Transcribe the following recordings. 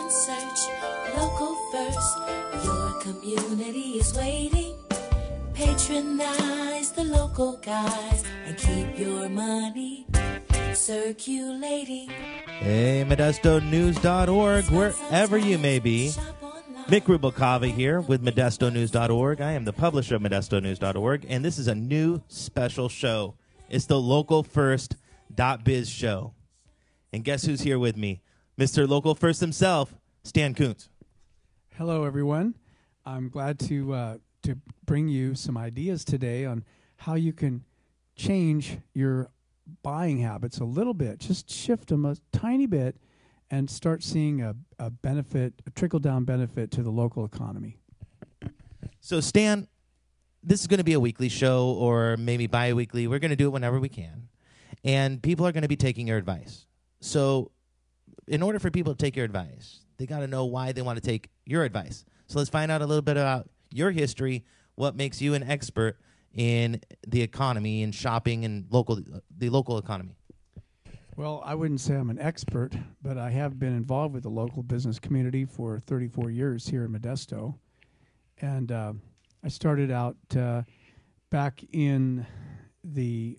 and search. Local First, your community is waiting. Patronize the local guys and keep your money circulating. Hey, ModestoNews.org, wherever you may be. Mick Rubalcava here with ModestoNews.org. I am the publisher of ModestoNews.org, and this is a new special show. It's the Local First .biz show. And guess who's here with me? Mr. Local First himself, Stan Kuntz. Hello, everyone. I'm glad to bring you some ideas today on how you can change your buying habits a little bit. Just shift them a tiny bit and start seeing a benefit, a trickle-down benefit to the local economy. So, Stan, this is going to be a weekly show or maybe bi-weekly. We're going to do it whenever we can. And people are going to be taking your advice. So in order for people to take your advice, they got to know why they want to take your advice. So let's find out a little bit about your history, what makes you an expert in the economy and shopping and the local economy. Well, I wouldn't say I'm an expert, but I have been involved with the local business community for 34 years here in Modesto. And I started out back in the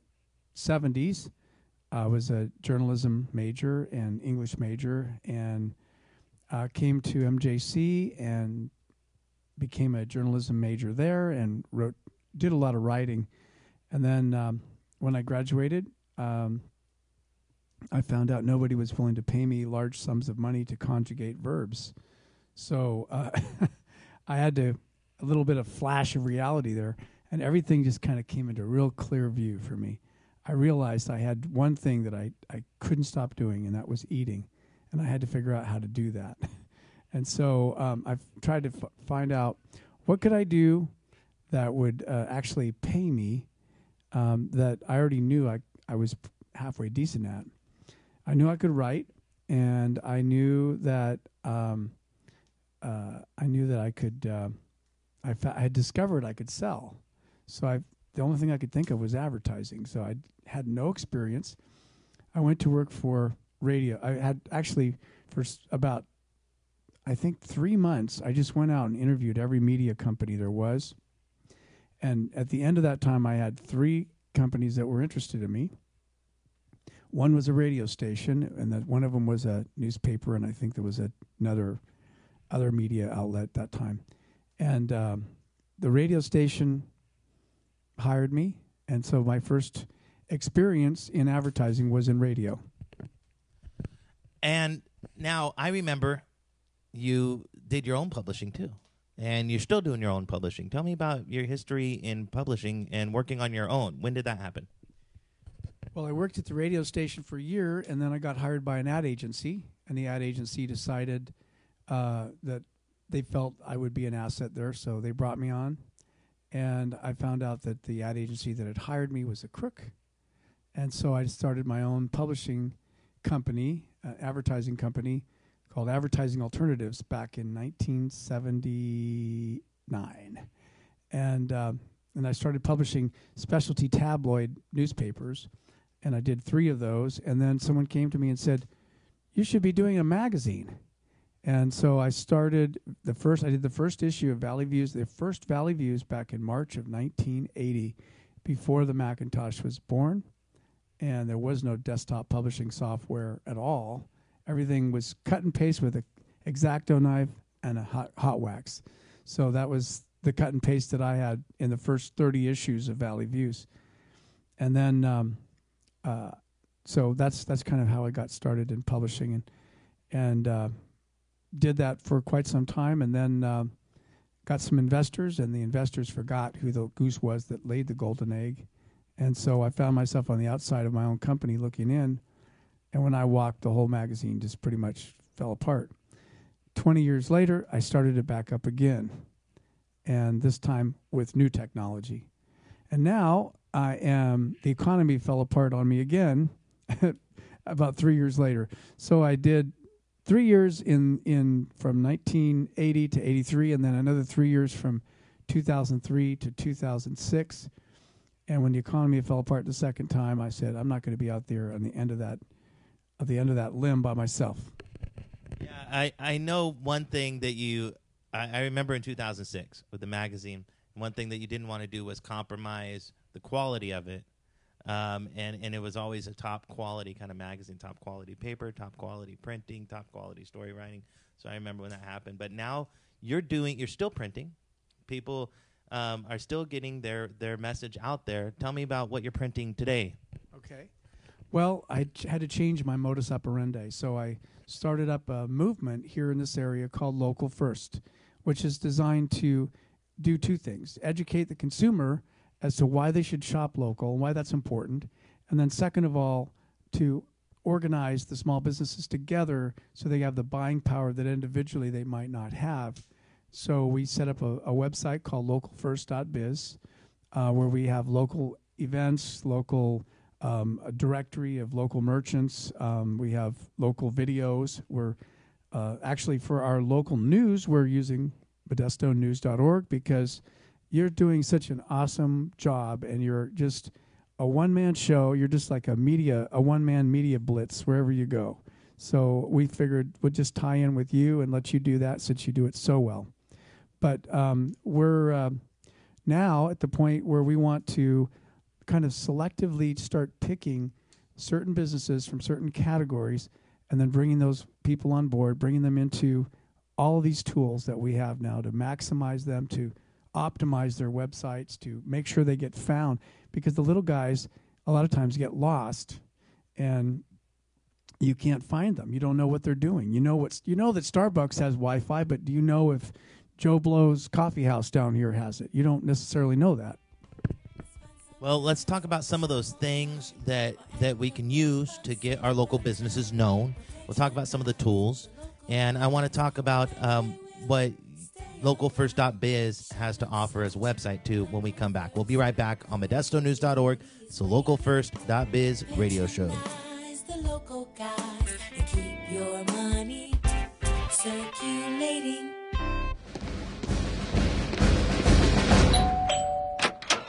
70s. I was a journalism major and English major, and came to MJC and became a journalism major there and did a lot of writing. And then when I graduated, I found out nobody was willing to pay me large sums of money to conjugate verbs. So I had a little bit of flash of reality there, and everything just kind of came into real clear view for me. I realized I had one thing that I couldn't stop doing, and that was eating. And I had to figure out how to do that. And so I've tried to find out what could I do that would actually pay me that I already knew I was halfway decent at. I knew I could write, and I knew that I could. I had discovered I could sell. So the only thing I could think of was advertising. So I had no experience. I went to work for radio. I had actually for about, I think, 3 months, I just went out and interviewed every media company there was. And at the end of that time, I had 3 companies that were interested in me. One was a radio station, and that one of them was a newspaper, and I think there was another other media outlet at that time. And the radio station hired me, and so my first experience in advertising was in radio. And now I remember you did your own publishing too, and you're still doing your own publishing. Tell me about your history in publishing and working on your own. When did that happen? Well, I worked at the radio station for a year, and then I got hired by an ad agency, and the ad agency decided that they felt I would be an asset there, so they brought me on. And I found out that the ad agency that had hired me was a crook. And so I started my own publishing company, advertising company, called Advertising Alternatives back in 1979. And I started publishing specialty tabloid newspapers, and I did 3 of those. And then someone came to me and said, "You should be doing a magazine." And so I started I did the first issue of Valley Views, the first Valley Views back in March of 1980, before the Macintosh was born. And there was no desktop publishing software at all. Everything was cut and paste with an X-Acto knife and a hot wax. So that was the cut and paste that I had in the first 30 issues of Valley Views. And then, so that's kind of how I got started in publishing, and did that for quite some time, and then got some investors, and the investors forgot who the goose was that laid the golden egg. And so I found myself on the outside of my own company looking in, and when I walked, the whole magazine just pretty much fell apart. 20 years later, I started it back up again, and this time with new technology. And now the economy fell apart on me again about 3 years later. So I did 3 years in from 1980 to 83, and then another 3 years from 2003 to 2006. And when the economy fell apart the second time, I said, I'm not going to be out there on the end of that limb by myself. Yeah, I know one thing that I remember in 2006 with the magazine, one thing that you didn't want to do was compromise the quality of it. And it was always a top quality kind of magazine, top quality paper, top quality printing, top quality story writing. So I remember when that happened. But now you're still printing. People are still getting their message out there. Tell me about what you're printing today. Okay. Well, I had to change my modus operandi, so I started up a movement here in this area called Local First, which is designed to do two things: educate the consumer as to why they should shop local and why that's important, and then second of all, to organize the small businesses together so they have the buying power that individually they might not have. So we set up a website called localfirst.biz, where we have local events, a directory of local merchants. We have local videos. We're actually, for our local news, we're using ModestoNews.org because you're doing such an awesome job, and you're just a one-man show. You're just like a one-man media blitz wherever you go. So we figured we'd just tie in with you and let you do that since you do it so well. But we're now at the point where we want to kind of selectively start picking certain businesses from certain categories and then bringing those people on board, bringing them into all of these tools that we have now to maximize them, to optimize their websites, to make sure they get found, because the little guys a lot of times get lost and you can't find them. You don't know what they're doing. You know that Starbucks has Wi-Fi, but do you know if Joe Blow's coffee house down here has it? You don't necessarily know that. Well, let's talk about some of those things that we can use to get our local businesses known. We'll talk about some of the tools, and I want to talk about what localfirst.biz has to offer as a website, too, when we come back. We'll be right back on ModestoNews.org. It's the localfirst.biz radio show. The local guys, they keep your money circulating.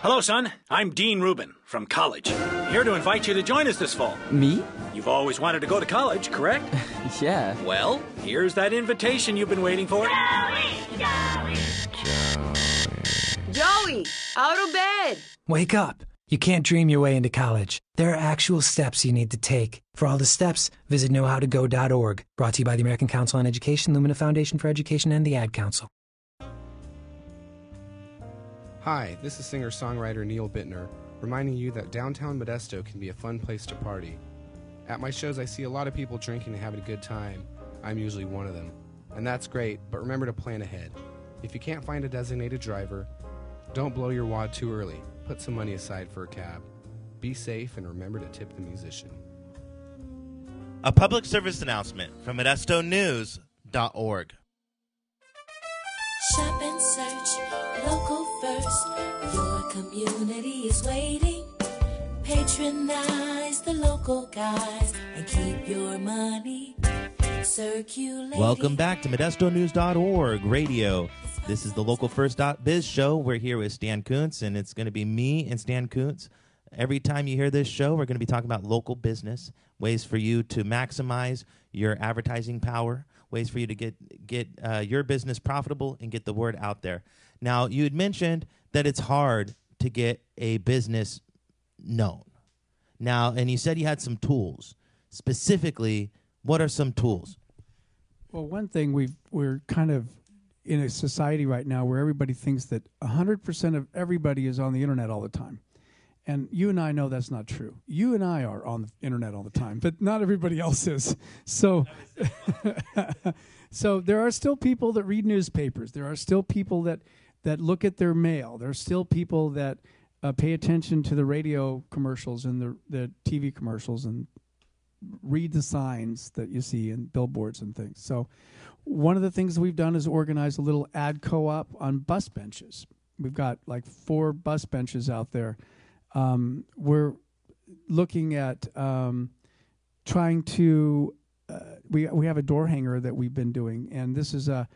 Hello, son. I'm Dean Rubin from college. Here to invite you to join us this fall. Me? You've always wanted to go to college, correct? Yeah. Well, here's that invitation you've been waiting for. Joey, out of bed. Wake up. You can't dream your way into college. There are actual steps you need to take. For all the steps, visit knowhowtogo.org. Brought to you by the American Council on Education, Lumina Foundation for Education, and the Ad Council. Hi, this is singer-songwriter Neil Bittner, reminding you that downtown Modesto can be a fun place to party. At my shows, I see a lot of people drinking and having a good time. I'm usually one of them. And that's great, but remember to plan ahead. If you can't find a designated driver, don't blow your wad too early. Put some money aside for a cab. Be safe and remember to tip the musician. A public service announcement from ModestoNews.org. Shop and search, local first. Your community is waiting. Patronize the local guys and keep your money circulating. Welcome back to ModestoNews.org radio. This is the localfirst.biz show. We're here with Stan Kuntz, and it's going to be me and Stan Kuntz. Every time you hear this show, we're going to be talking about local business, ways for you to maximize your advertising power, ways for you to get your business profitable and get the word out there. Now, you had mentioned that it's hard to get a business known. Now, and you said you had some tools. Specifically, what are some tools? Well, one thing we're kind of in a society right now where everybody thinks that 100% of everybody is on the internet all the time. And you and I know that's not true. You and I are on the internet all the time, but not everybody else is. So, so there are still people that read newspapers. There are still people that look at their mail. There are still people that pay attention to the radio commercials and the TV commercials and read the signs that you see in billboards and things. So one of the things we've done is organize a little ad co-op on bus benches. We've got like 4 bus benches out there. We're looking at trying to we have a door hanger that we've been doing, and this is a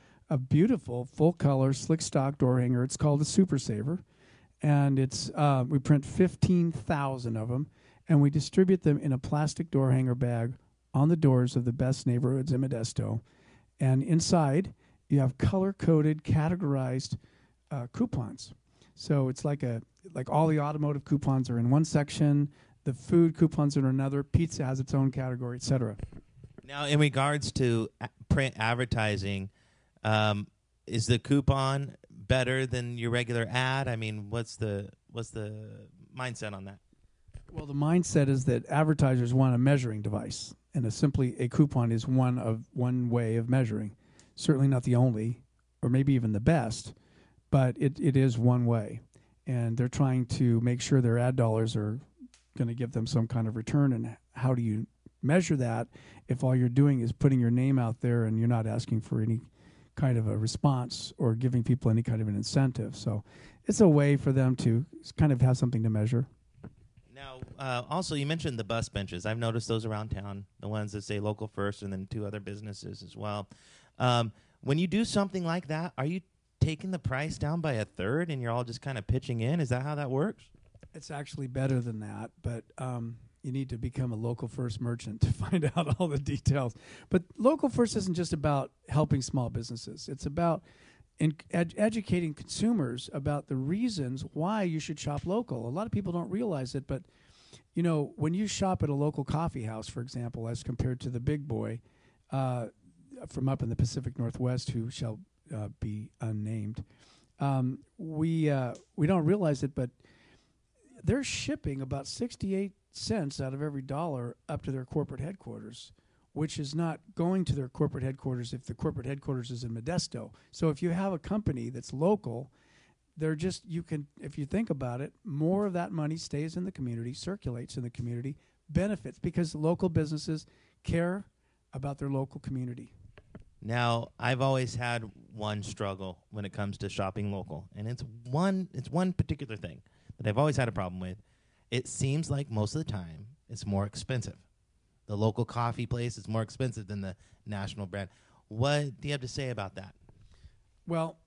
beautiful full color slick stock door hanger. It's called a Super Saver, and it's we print 15,000 of them, and we distribute them in a plastic door hanger bag on the doors of the best neighborhoods in Modesto. And inside, you have color-coded, categorized coupons. So it's like all the automotive coupons are in one section, the food coupons are in another, pizza has its own category, etc. Now, in regards to print advertising, is the coupon better than your regular ad? I mean, what's the mindset on that? Well, the mindset is that advertisers want a measuring device, and a coupon is one way of measuring. Certainly not the only, or maybe even the best, but it is one way. And they're trying to make sure their ad dollars are going to give them some kind of return. And how do you measure that if all you're doing is putting your name out there and you're not asking for any kind of a response or giving people any kind of an incentive? So it's a way for them to kind of have something to measure. Now, also, you mentioned the bus benches. I've noticed those around town, the ones that say Local First and then 2 other businesses as well. When you do something like that, are you taking the price down by 1/3 and you're all just kind of pitching in? Is that how that works? It's actually better than that, but you need to become a Local First merchant to find out all the details. But Local First isn't just about helping small businesses. It's about educating consumers about the reasons why you should shop local. A lot of people don't realize it, but you know, when you shop at a local coffee house, for example, as compared to the big boy from up in the Pacific Northwest, who shall be unnamed, we don't realize it, but they're shipping about 68 cents out of every dollar up to their corporate headquarters, which is not going to their corporate headquarters if the corporate headquarters is in Modesto. So if you have a company that's local, if you think about it, more of that money stays in the community, circulates in the community, benefits, because local businesses care about their local community. Now, I've always had one struggle when it comes to shopping local, and it's one particular thing that I've always had a problem with. It seems like most of the time it's more expensive. The local coffee place is more expensive than the national brand. What do you have to say about that? Well,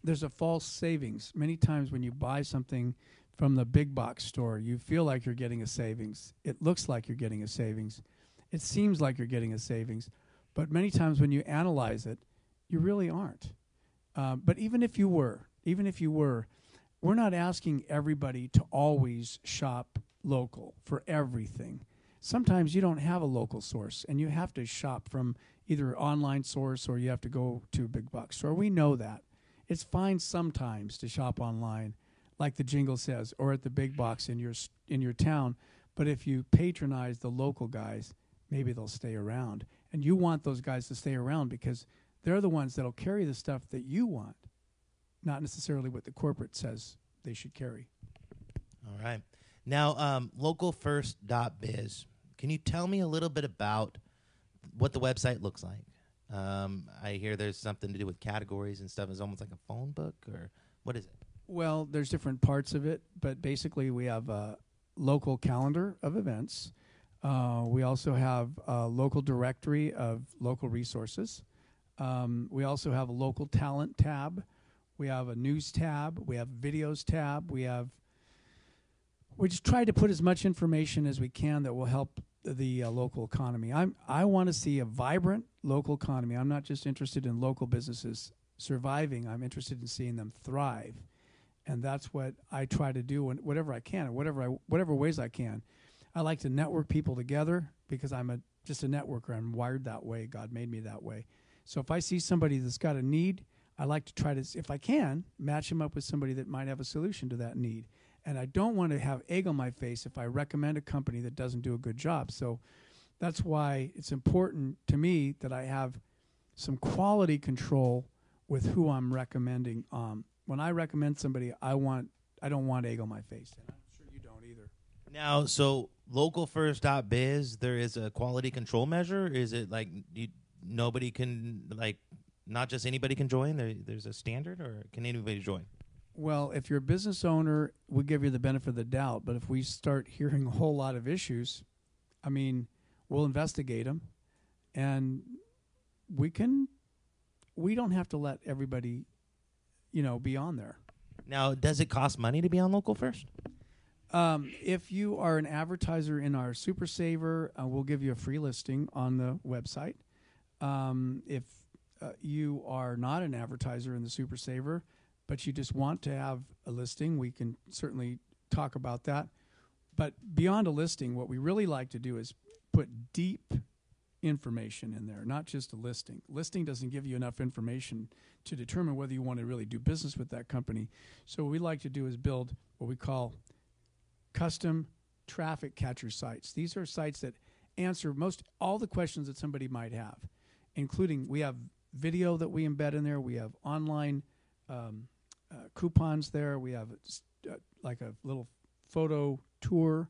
there's a false savings. Many times when you buy something from the big box store, you feel like you're getting a savings. It looks like you're getting a savings. It seems like you're getting a savings. But many times when you analyze it, you really aren't. But even if you were, we're not asking everybody to always shop local for everything. Sometimes you don't have a local source, and you have to shop from either an online source or you have to go to a big box store. We know that. It's fine sometimes to shop online, like the jingle says, or at the big box in your town. But if you patronize the local guys, maybe they'll stay around. And you want those guys to stay around because they're the ones that'll carry the stuff that you want, not necessarily what the corporate says they should carry. All right. Now, localfirst.biz. Can you tell me a little bit about what the website looks like? I hear there's something to do with categories and stuff. It's almost like a phone book, or what is it? Well, there's different parts of it, but basically we have a local calendar of events. We also have a local directory of local resources. We also have a local talent tab. We have a news tab. We have videos tab. We just try to put as much information as we can that will help the local economy. I want to see a vibrant local economy. I'm not just interested in local businesses surviving. I'm interested in seeing them thrive, and that's what I try to do whatever I can, whatever ways I can. I like to network people together because I'm just a networker. I'm wired that way. God made me that way. So if I see somebody that's got a need, I like to try to, if I can, match them up with somebody that might have a solution to that need. And I don't want to have egg on my face if I recommend a company that doesn't do a good job. So that's why it's important to me that I have some quality control with who I'm recommending. When I recommend somebody, I don't want egg on my face. And I'm sure you don't either. Now, so localfirst.biz, there is a quality control measure? Is it like nobody can, like, not just anybody can join? There's a standard, or can anybody join? Well, if you're a business owner, we give you the benefit of the doubt. But if we start hearing a whole lot of issues, I mean, we'll investigate them. And we don't have to let everybody, be on there. Now, does it cost money to be on Local First? If you are an advertiser in our Super Saver, we'll give you a free listing on the website. If you are not an advertiser in the Super Saver, but you just want to have a listing, we can certainly talk about that. But beyond a listing, what we really like to do is put deep information in there, not just a listing. Listing doesn't give you enough information to determine whether you want to really do business with that company. So what we like to do is build what we call custom traffic catcher sites. These are sites that answer most all the questions that somebody might have, including we have video that we embed in there. We have online coupons there. We have like a little photo tour,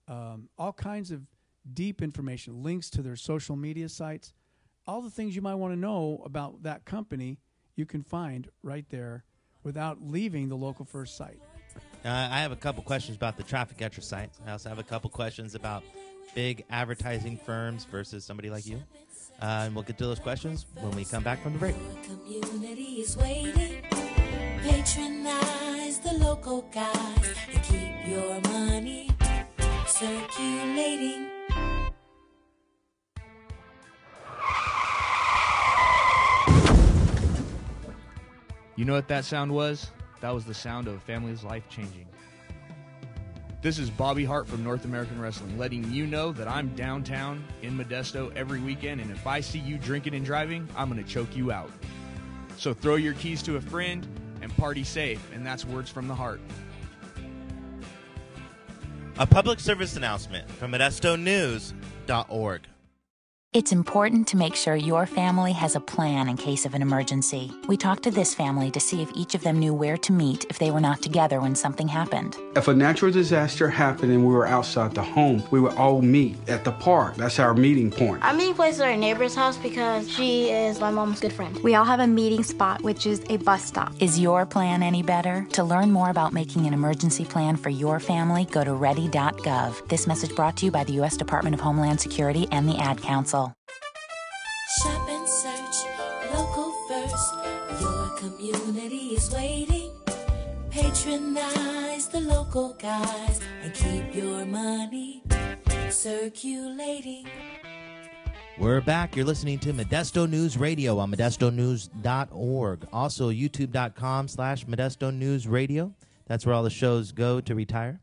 all kinds of deep information, links to their social media sites. All the things you might want to know about that company, you can find right there without leaving the Local First site. I have a couple questions about the traffic catcher sites. I also have a couple questions about big advertising firms versus somebody like you. And we'll get to those questions when we come back from the break. Your community is waiting. Patronize the local guys and keep your money circulating. You know what that sound was? That was the sound of a family's life changing. This is Bobby Hart from North American Wrestling, letting you know that I'm downtown in Modesto every weekend, and if I see you drinking and driving, I'm going to choke you out. So throw your keys to a friend and party safe, and that's words from the heart. A public service announcement from ModestoNews.org. It's important to make sure your family has a plan in case of an emergency. We talked to this family to see if each of them knew where to meet if they were not together when something happened. If a natural disaster happened and we were outside the home, we would all meet at the park. That's our meeting point. I'm meeting place at our neighbor's house because she is my mom's good friend. We all have a meeting spot, which is a bus stop. Is your plan any better? To learn more about making an emergency plan for your family, go to ready.gov. This message brought to you by the U.S. Department of Homeland Security and the Ad Council. Shop and search Local First. Your community is waiting. Patronize the local guys and keep your money circulating. We're back. You're listening to Modesto News Radio on ModestoNews.org. Also, YouTube.com/Modesto News Radio. That's where all the shows go to retire.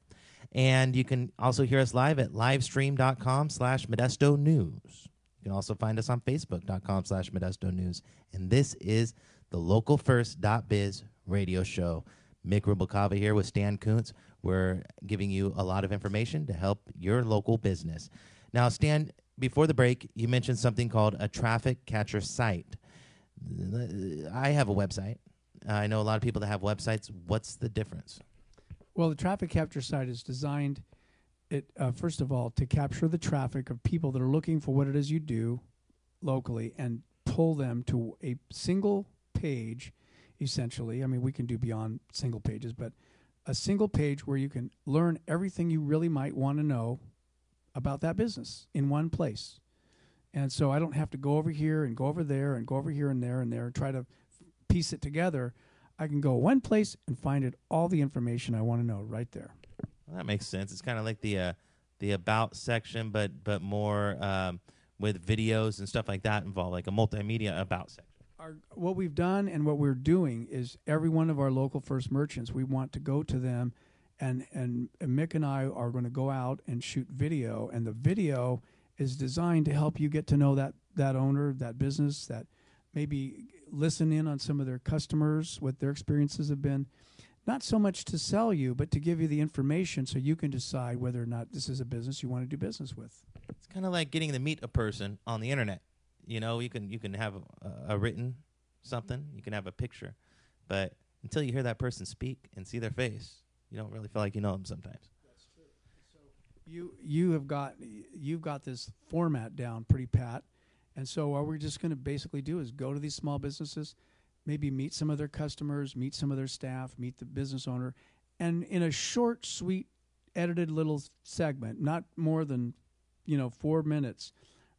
And you can also hear us live at livestream.com/Modesto News. You can also find us on Facebook.com/Modesto News. And this is the LocalFirst.biz radio show. Mick Rubalcava here with Stan Kuntz. We're giving you a lot of information to help your local business. Now, Stan, before the break, you mentioned something called a traffic catcher site. I have a website. I know a lot of people that have websites. What's the difference? Well, the traffic capture site is designed, first of all, to capture the traffic of people that are looking for what it is you do locally and pull them to a single page, essentially. I mean, we can do beyond single pages, but a single page where you can learn everything you really might want to know about that business in one place. And so I don't have to go over here and go over there and go over here and there and try to piece it together. I can go one place and find it all the information I want to know right there. Well, that makes sense. It's kind of like the about section, but more with videos and stuff like that involved, like a multimedia about section. What we've done and what we're doing is every one of our Local First merchants, we want to go to them, and Mick and I are going to go out and shoot video, and the video is designed to help you get to know that owner, that business, that maybe listen in on some of their customers, what their experiences have been. Not so much to sell you, but to give you the information so you can decide whether or not this is a business you want to do business with. It's kind of like getting to meet a person on the internet. You know, you can have a written something, you can have a picture, but until you hear that person speak and see their face, you don't really feel like you know them sometimes. That's true. So you've got this format down pretty pat, and so what we're just going to basically do is go to these small businesses, maybe meet some of their customers, meet some of their staff, meet the business owner, and in a short, sweet, edited little segment, not more than 4 minutes,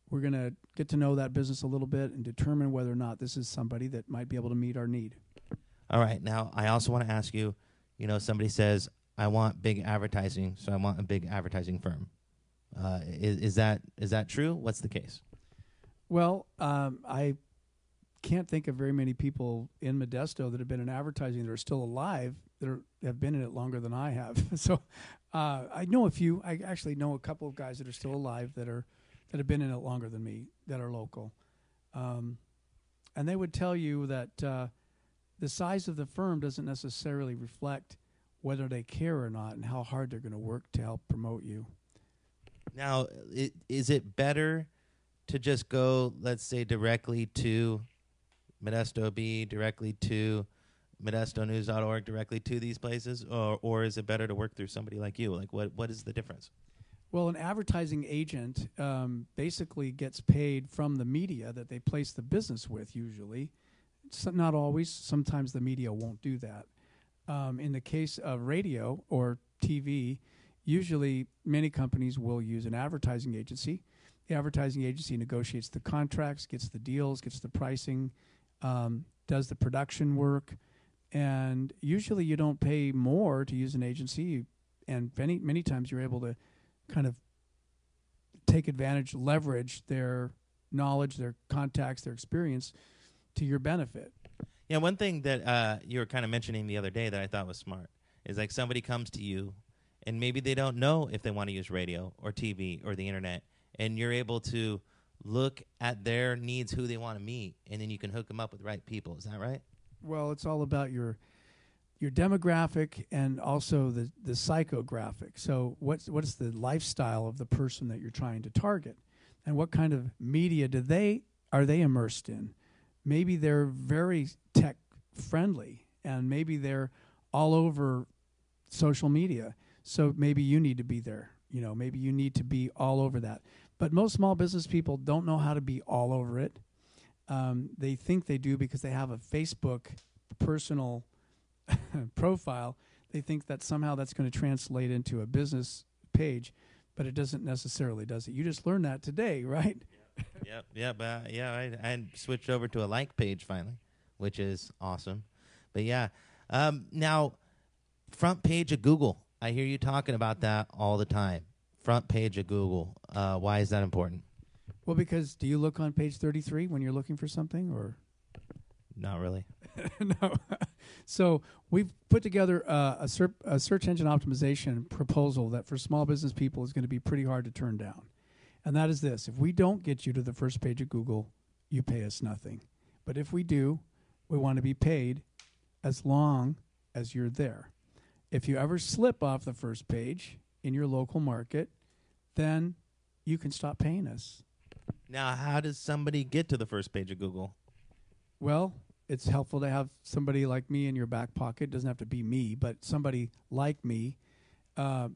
we're going to get to know that business a little bit and determine whether or not this is somebody that might be able to meet our need. All right. Now, I also want to ask you, somebody says, I want big advertising, so I want a big advertising firm. Is that true? What's the case? Well, I can't think of very many people in Modesto that have been in advertising that are still alive that have been in it longer than I have. So I know a few. I actually know a couple of guys that are still alive that have been in it longer than me, that are local. And they would tell you that the size of the firm doesn't necessarily reflect whether they care or not and how hard they're going to work to help promote you. Now, is it better to just go, let's say, directly to Modesto B, directly to ModestoNews.org, directly to these places, or is it better to work through somebody like you? Like, what is the difference? Well, an advertising agent basically gets paid from the media that they place the business with, usually. Not always. Sometimes the media won't do that. In the case of radio or TV, usually many companies will use an advertising agency. The advertising agency negotiates the contracts, gets the deals, gets the pricing, does the production work, and usually you don't pay more to use an agency, and many times you're able to kind of take advantage, leverage their knowledge, their contacts, their experience to your benefit. Yeah, one thing that you were kind of mentioning the other day that I thought was smart is like somebody comes to you and maybe they don't know if they want to use radio or TV or the internet, and you're able to look at their needs, who they want to meet, and then you can hook them up with the right people. Is that right? Well, it's all about your demographic and also the psychographic. So what's the lifestyle of the person that you're trying to target, and what kind of media are they immersed in? Maybe they're very tech friendly, and maybe they're all over social media. So maybe you need to be there. Maybe you need to be all over that. But most small business people don't know how to be all over it. They think they do because they have a Facebook personal profile. They think that somehow that's going to translate into a business page, but it doesn't necessarily, does it? You just learned that today, right? I switched over to a like page finally, which is awesome. But yeah, now front page of Google. I hear you talking about that all the time. Front page of Google. Why is that important? Well, because do you look on page 33 when you're looking for something, or? Not really. No. So we've put together a search engine optimization proposal that for small business people is going to be pretty hard to turn down. And that is this: if we don't get you to the first page of Google, you pay us nothing. But if we do, we want to be paid as long as you're there. If you ever slip off the first page in your local market, then you can stop paying us. Now, how does somebody get to the first page of Google? Well, it's helpful to have somebody like me in your back pocket. It doesn't have to be me, but somebody like me,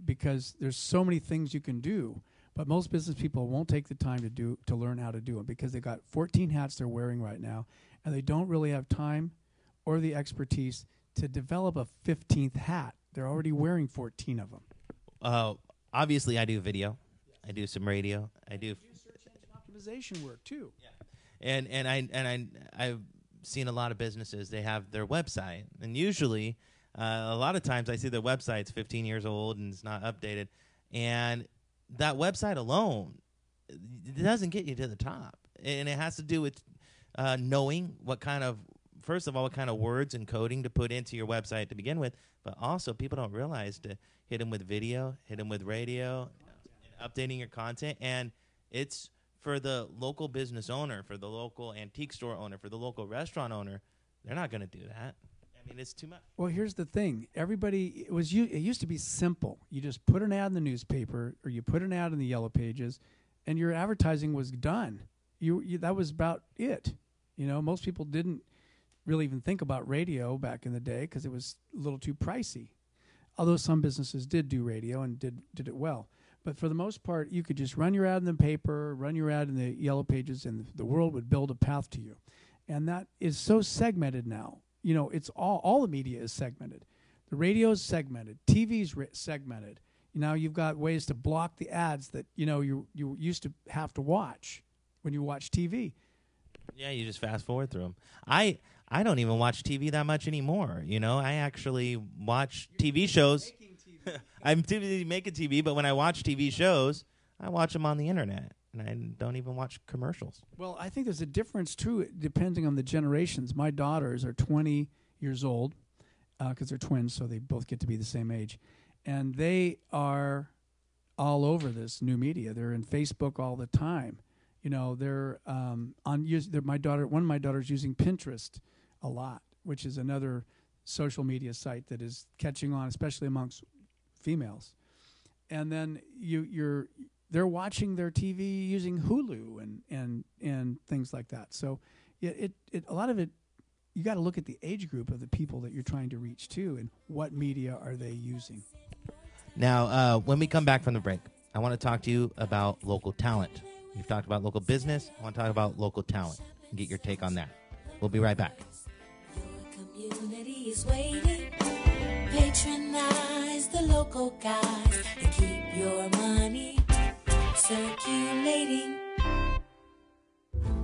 because there's so many things you can do. But most business people won't take the time to learn how to do them because they've got 14 hats they're wearing right now, and they don't really have time or the expertise to develop a 15th hat. They're already wearing 14 of them. Obviously, I do video. I do some radio. I do search engine optimization work too. Yeah, and I've seen a lot of businesses. They have their website, and usually, a lot of times, I see their website's 15 years old and it's not updated, and that website alone, it doesn't get you to the top, and it has to do with knowing what kind of words and coding to put into your website to begin with, but also people don't realize to hit them with video, hit them with radio, and updating your content, and it's for the local business owner, for the local antique store owner, for the local restaurant owner. They're not going to do that. I mean, it's too much. Well, here's the thing. It used to be simple. You just put an ad in the newspaper or you put an ad in the yellow pages, and your advertising was done. That was about it. Most people didn't really even think about radio back in the day because it was a little too pricey. Although some businesses did do radio and did it well. But for the most part, you could just run your ad in the paper, run your ad in the yellow pages, and the world would build a path to you. And that is so segmented now. It's all the media is segmented. The radio is segmented. TV's segmented. Now you've got ways to block the ads that you used to have to watch when you watch TV. Yeah, you just fast forward through them. I don't even watch TV that much anymore. I actually watch TV shows. I'm too busy making TV, but when I watch TV shows, I watch them on the internet. and I don't even watch commercials. Well, I think there's a difference, too, depending on the generations. My daughters are 20 years old because they're twins, so they both get to be the same age. And they are all over this new media. They're in Facebook all the time. They're one of my daughters using Pinterest a lot, which is another social media site that is catching on, especially amongst females. And then they're watching their TV using Hulu and things like that. So a lot of it, you got to look at the age group of the people that you're trying to reach too, and what media are they using. Now, when we come back from the break, I want to talk to you about local talent. We've talked about local business. I want to talk about local talent and get your take on that. We'll be right back. Your community is waiting. Patronize the local guys and keep your money circulating.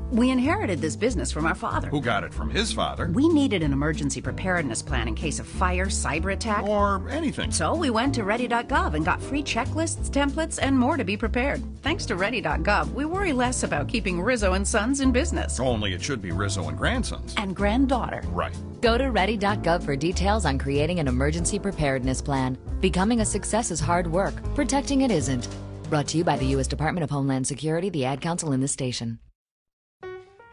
We inherited this business from our father. Who got it from his father. We needed an emergency preparedness plan in case of fire, cyber attack, or anything. So we went to ready.gov and got free checklists, templates, and more to be prepared. Thanks to ready.gov, we worry less about keeping Rizzo and Sons in business. Only it should be Rizzo and Grandsons. And granddaughter. Right. Go to ready.gov for details on creating an emergency preparedness plan. Becoming a success is hard work. Protecting it isn't. Brought to you by the U.S. Department of Homeland Security, the Ad Council, and this station.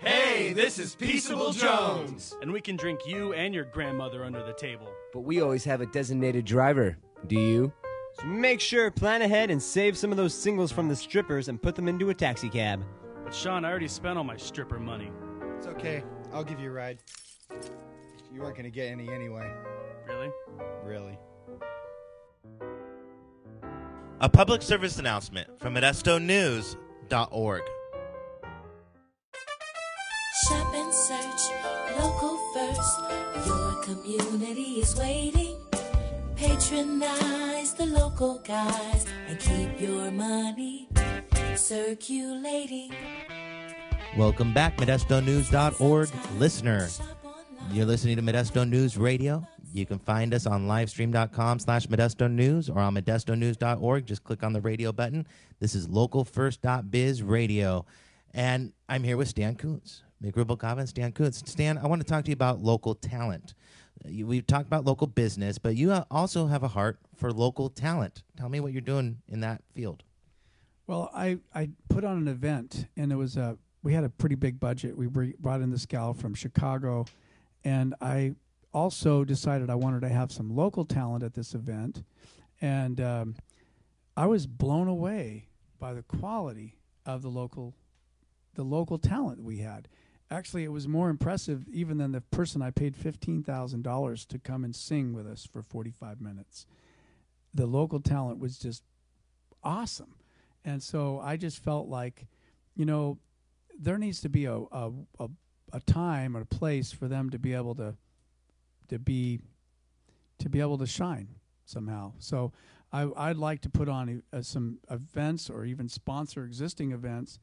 Hey, this is Peaceable Jones. And we can drink you and your grandmother under the table. But we always have a designated driver. Do you? So make sure, plan ahead, and save some of those singles from the strippers and put them into a taxi cab. But Sean, I already spent all my stripper money. It's okay. I'll give you a ride. You aren't going to get any anyway. Really? Really. A public service announcement from ModestoNews.org. Shop and search, local first. Your community is waiting. Patronize the local guys and keep your money circulating. Welcome back, ModestoNews.org listener. You're listening to Modesto News Radio. You can find us on livestream.com/Modesto News or on ModestoNews.org. Just click on the radio button. This is localfirst.biz radio. And I'm here with Stan Kuntz. Mig Rubelkava and Stan Kuntz. Stan, I want to talk to you about local talent. We've talked about local business, but you also have a heart for local talent. Tell me what you're doing in that field. Well, I put on an event, and it was we had a pretty big budget. We brought in this gal from Chicago, and I also decided I wanted to have some local talent at this event, and I was blown away by the quality of the local talent we had. Actually, it was more impressive even than the person I paid $15,000 to come and sing with us for 45 minutes. The local talent was just awesome. And so I just felt like, there needs to be a time or a place for them to be able to shine somehow. So I'd like to put on some events or even sponsor existing events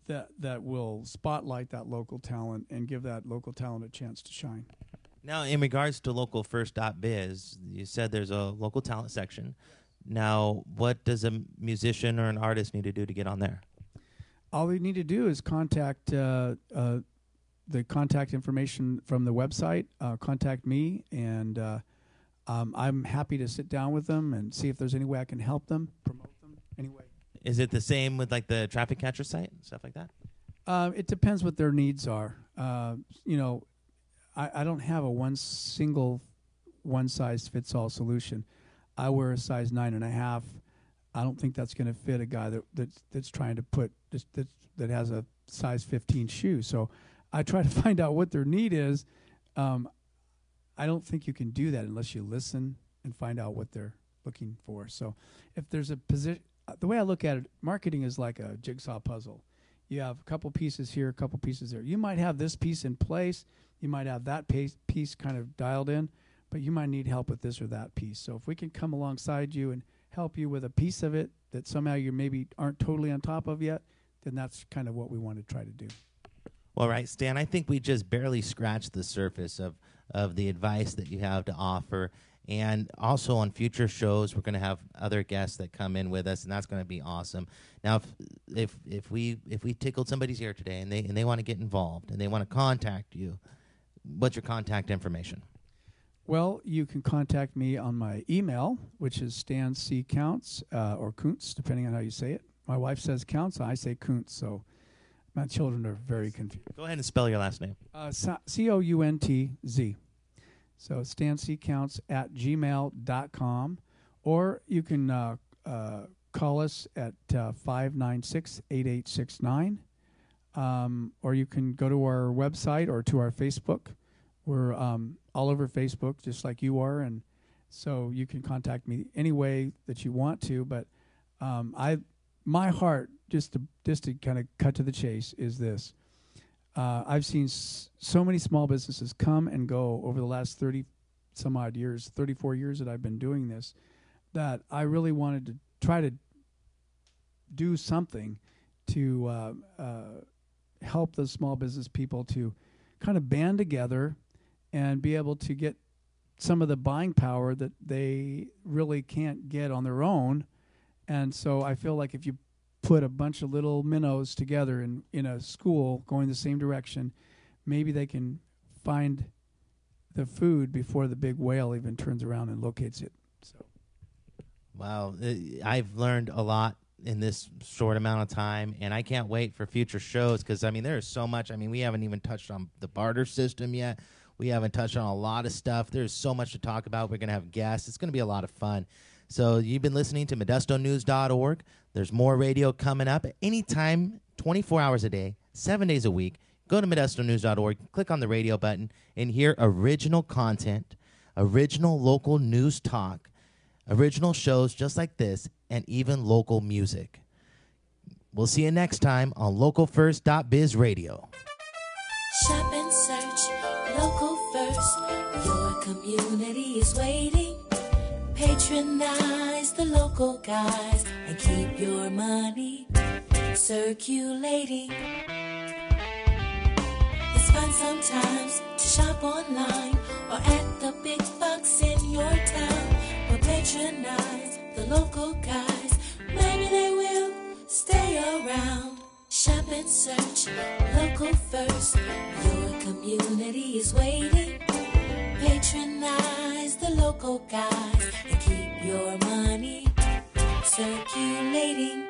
that will spotlight that local talent and give that local talent a chance to shine. Now, in regards to localfirst.biz, you said there's a local talent section. Now, what does a musician or an artist need to do to get on there? All they need to do is contact the contact information from the website, contact me, and I'm happy to sit down with them and see if there's any way I can help them, promote them anyway. Is it the same with like the traffic catcher site and stuff like that? It depends what their needs are. I don't have a one-size-fits-all solution. I wear a size 9.5. I don't think that's going to fit a guy that's trying to put that has a size 15 shoe. So I try to find out what their need is. I don't think you can do that unless you listen and find out what they're looking for. So if there's a position, the way I look at it, marketing is like a jigsaw puzzle. You have a couple pieces here, a couple pieces there. You might have this piece in place. You might have that piece kind of dialed in, but you might need help with this or that piece. So if we can come alongside you and help you with a piece of it that somehow you maybe aren't totally on top of yet, then that's kind of what we want to try to do. Well, right, Stan, I think we just barely scratched the surface of the advice that you have to offer And also on future shows, we're going to have other guests that come in with us, and that's going to be awesome. Now, if we tickled somebody's ear today and they want to get involved and they want to contact you, what's your contact information? Well, you can contact me on my email, which is Stan C. Counts, or Kuntz, depending on how you say it. My wife says Counts, I say Kuntz, so my children are very confused. Go ahead and spell your last name. Countz. So stanccounts@gmail.com, or you can call us at 596-8869, or you can go to our website or to our Facebook. We're all over Facebook, just like you are, and so you can contact me any way that you want to. But my heart, just to kind of cut to the chase, is this. I've seen so many small businesses come and go over the last 30-some-odd years, 34 years that I've been doing this, that I really wanted to try to do something to help those small business people to kind of band together and be able to get some of the buying power that they really can't get on their own. And so I feel like if you put a bunch of little minnows together in a school going the same direction, maybe they can find the food before the big whale even turns around and locates it. So, wow, I've learned a lot in this short amount of time, and I can't wait for future shows because, I mean, there is so much. I mean, we haven't even touched on the barter system yet. We haven't touched on a lot of stuff. There's so much to talk about. We're going to have guests. It's going to be a lot of fun. So you've been listening to ModestoNews.org. There's more radio coming up anytime, 24 hours a day, 7 days a week. Go to ModestoNews.org, click on the radio button, and hear original content, original local news talk, original shows just like this, and even local music. We'll see you next time on localfirst.biz radio. Shop and search Local First. Your community is waiting. Patronize the local guys and keep your money circulating. It's fun sometimes to shop online or at the big box in your town. But patronize the local guys, maybe they will stay around. Shop and search Local First. Your community is waiting. Patronize the local guys and keep your money circulating.